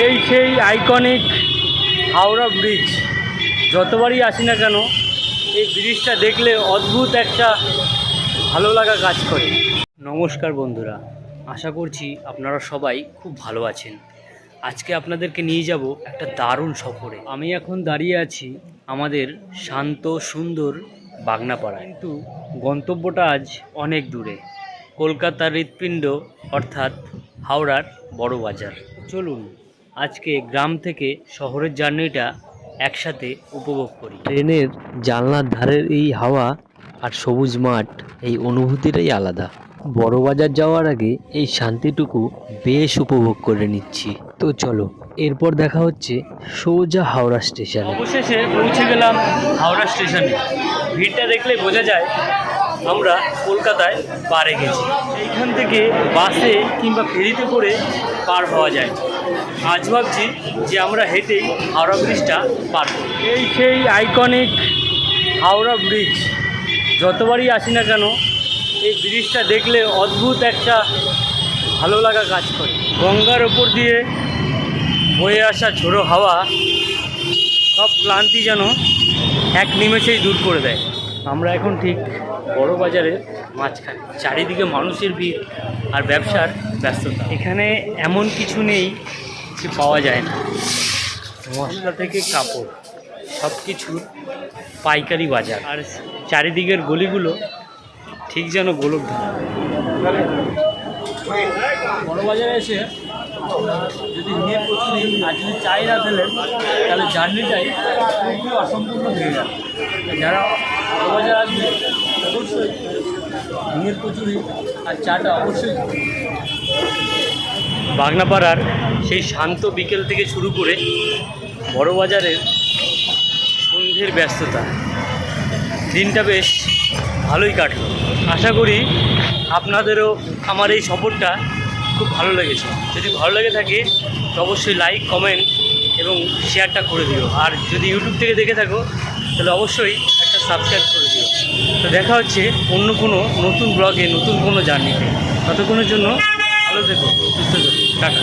এই সেই iconic Howrah bridge. যতবারই আসি না কেন এই ব্রিজটা দেখলে অদ্ভুত একটা ভালো লাগা কাজ করে। নমস্কার বন্ধুরা, আশা করছি আপনারা সবাই খুব ভালো আছেন। আজকে আপনাদেরকে নিয়ে যাব একটা দারুণ সফরে। আমি এখন দাঁড়িয়ে আছি আমাদের শান্ত সুন্দর বাগনাপাড়ায়, কিন্তু গন্তব্যটা আজ অনেক দূরে, কলকাতার হৃৎপিণ্ড অর্থাৎ হাওড়ার বড় বাজার। চলুন আজকে গ্রাম থেকে শহরের জার্নিটা একসাথে উপভোগ করি। ট্রেনের জানলার ধারের এই হাওয়া আর সবুজ মাঠ, এই অনুভূতিটাই আলাদা। বড় বাজার যাওয়ার আগে এই শান্তিটুকু বেশ উপভোগ করে নিচ্ছি। তো চলো, এরপর দেখা হচ্ছে সোজা হাওড়া স্টেশনে। অবশেষে পৌঁছে গেলাম হাওড়া স্টেশনে। ভিড়টা দেখলে বোঝা যায় আমরা কলকাতায় পারে গেছি। এইখান থেকে বাসে কিংবা ফেরিতে করে পার হওয়া যায়। আজ ভাবছি যে আমরা হেঁটেই হাওড়া ব্রিজটা পার করব। এই সেই আইকনিক হাওড়া ব্রিজ। যতবারই আসি না কেন এই ব্রিজটা দেখলে অদ্ভুত একটা ভালো লাগা কাজ করে। গঙ্গার ওপর দিয়ে বয়ে আসা ঝোড়ো হাওয়া সব ক্লান্তি যেন এক নিমেষেই দূর করে দেয়। আমরা এখন ঠিক বড় বাজারের মাঝখানে। চারিদিকে মানুষের ভিড় আর ব্যবসার ব্যস্ততা। এখানে এমন কিছু নেই যে পাওয়া যায় না। মশলা থেকে কাপড় সব কিছুর পাইকারি বাজার। আর চারিদিকের গলিগুলো ঠিক যেন গোলকধারা। বড় বাজারে এসে যদি নিয়ে কচুরি আর যদি চাই না ফেলেন তাহলে জার্নিটাই খুবই অসম্পূর্ণ হয়ে যাবে। যারা বড় বাজার আসবে অবশ্যই নিয়ের কচুরি আর চাটা অবশ্যই। বাগনাপাড়ার সেই শান্ত বিকেল থেকে শুরু করে বড় বাজারের সন্ধ্যের ব্যস্ততা, দিনটা বেশ ভালোই কাটলো। আশা করি আপনাদেরও আমার এই সফরটা খুব ভালো লেগেছে। যদি ভালো লেগে থাকে তো অবশ্যই লাইক, কমেন্ট এবং শেয়ারটা করে দিও। আর যদি ইউটিউব থেকে দেখে থাকো তাহলে অবশ্যই একটা সাবস্ক্রাইব করে দিও। তো দেখা হচ্ছে অন্য কোনো নতুন ব্লগে, নতুন কোনো জার্নিতে। ততক্ষণের জন্য ভালো থেকো, সুস্থ থেকো, টাটা।